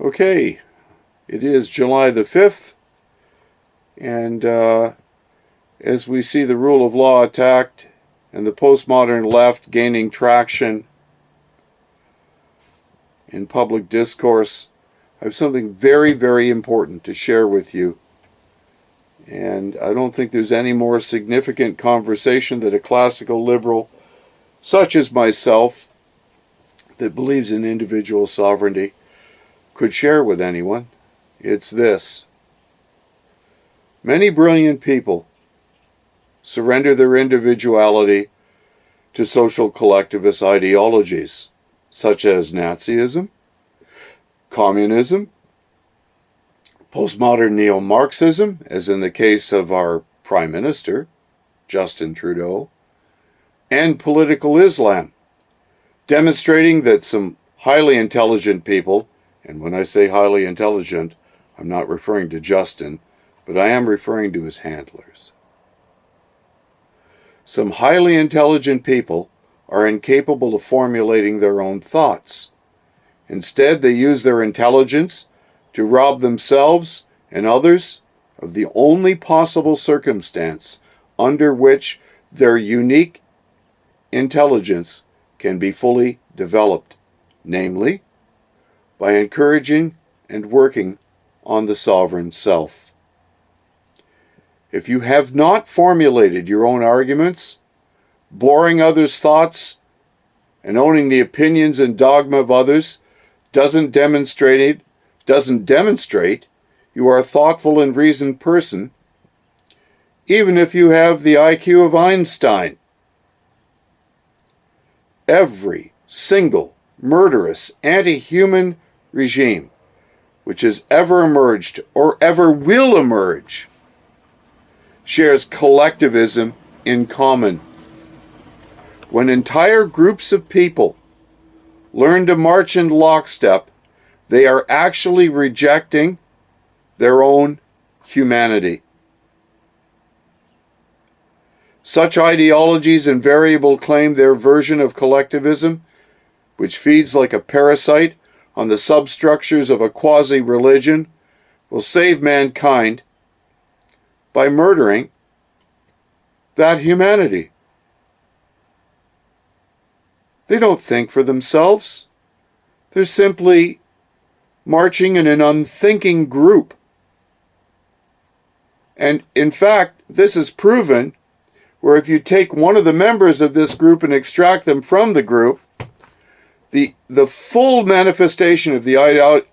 Okay, it is July the 5th, and as we see the rule of law attacked and the postmodern left gaining traction in public discourse, I have something very, very important to share with you. And I don't think there's any more significant conversation that a classical liberal, such as myself, that believes in individual sovereignty, could share with anyone. It's this. Many brilliant people surrender their individuality to social collectivist ideologies, such as Nazism, communism, postmodern neo-Marxism, as in the case of our Prime Minister, Justin Trudeau, and political Islam, demonstrating that some highly intelligent people, and when I say highly intelligent, I'm not referring to Justin, but I am referring to his handlers. Some highly intelligent people are incapable of formulating their own thoughts. Instead, they use their intelligence to rob themselves and others of the only possible circumstance under which their unique intelligence can be fully developed, namely, by encouraging and working on the sovereign self. If you have not formulated your own arguments, boring others' thoughts, and owning the opinions and dogma of others doesn't demonstrate you are a thoughtful and reasoned person, even if you have the IQ of Einstein. Every single murderous, anti-human regime which has ever emerged or ever will emerge shares collectivism in common. When entire groups of people learn to march in lockstep, they are actually rejecting their own humanity. Such ideologies invariably claim their version of collectivism, which feeds like a parasite on the substructures of a quasi-religion, will save mankind by murdering that humanity. They don't think for themselves. They're simply marching in an unthinking group. And in fact, this is proven where if you take one of the members of this group and extract them from the group, the full manifestation of the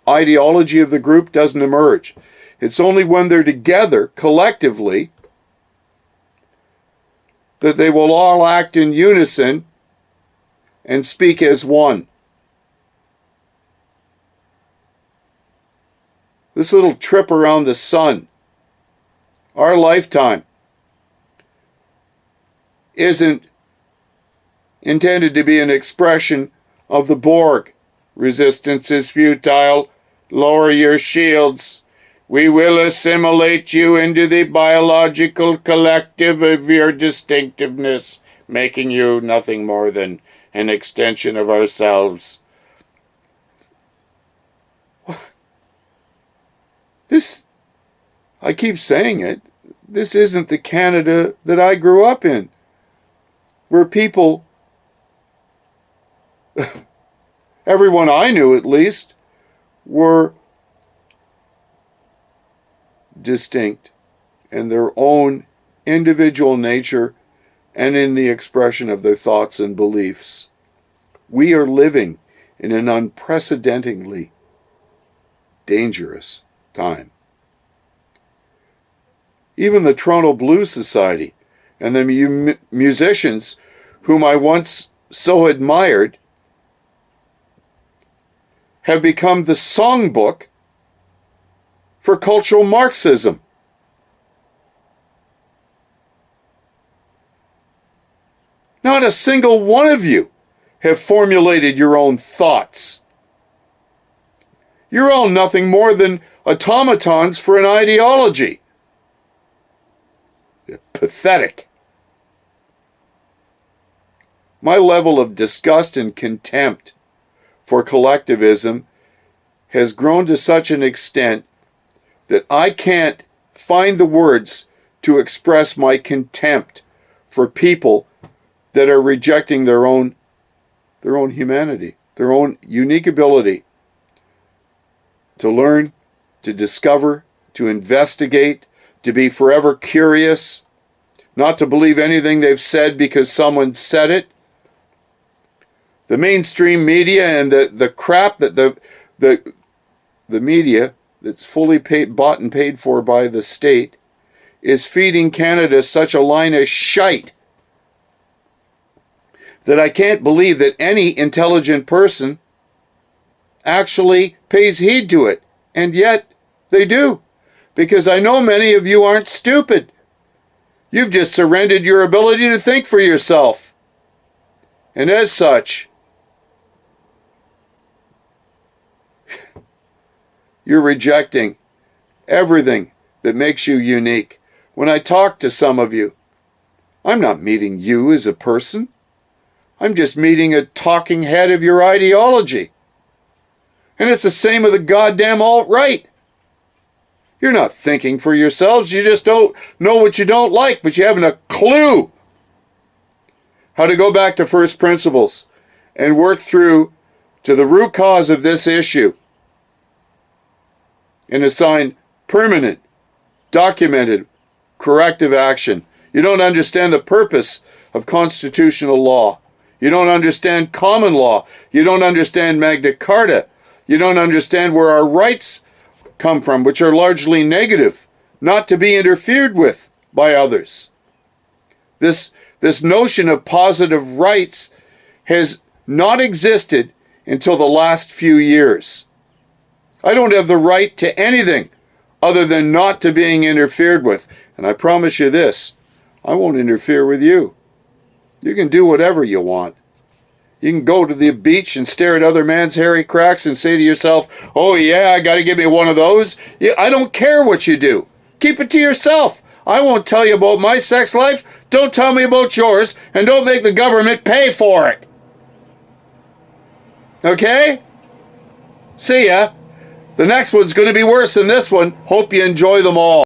ideology of the group doesn't emerge. It's only when they're together collectively that they will all act in unison and speak as one. This little trip around the sun, our lifetime, isn't intended to be an expression of the Borg. Resistance is futile. Lower your shields. We will assimilate you into the biological collective of your distinctiveness, making you nothing more than an extension of ourselves. This, I keep saying it, this isn't the Canada that I grew up in, where people, everyone I knew at least, were distinct in their own individual nature and in the expression of their thoughts and beliefs. We are living in an unprecedentedly dangerous time. Even the Toronto Blues Society and the musicians whom I once so admired have become the songbook for cultural Marxism. Not a single one of you have formulated your own thoughts. You're all nothing more than automatons for an ideology. Pathetic. My level of disgust and contempt for collectivism has grown to such an extent that I can't find the words to express my contempt for people that are rejecting their own humanity, their own unique ability to learn, to discover, to investigate, to be forever curious, not to believe anything they've said because someone said it. The mainstream media and the crap that the media that's fully bought and paid for by the state is feeding Canada such a line of shite that I can't believe that any intelligent person actually pays heed to it. And yet they do, because I know many of you aren't stupid. You've just surrendered your ability to think for yourself. And as such, you're rejecting everything that makes you unique. When I talk to some of you, I'm not meeting you as a person. I'm just meeting a talking head of your ideology. And it's the same with the goddamn alt-right. You're not thinking for yourselves. You just don't know what you don't like, but you haven't a clue how to go back to first principles and work through to the root cause of this issue and assign permanent, documented, corrective action. You don't understand the purpose of constitutional law. You don't understand common law. You don't understand Magna Carta. You don't understand where our rights come from, which are largely negative, not to be interfered with by others. This notion of positive rights has not existed until the last few years. I don't have the right to anything other than not to being interfered with. And I promise you this, I won't interfere with you. You can do whatever you want. You can go to the beach and stare at other man's hairy cracks and say to yourself, oh yeah, I got to give me one of those. Yeah, I don't care what you do. Keep it to yourself. I won't tell you about my sex life. Don't tell me about yours. And don't make the government pay for it. Okay? See ya. The next one's going to be worse than this one. Hope you enjoy them all.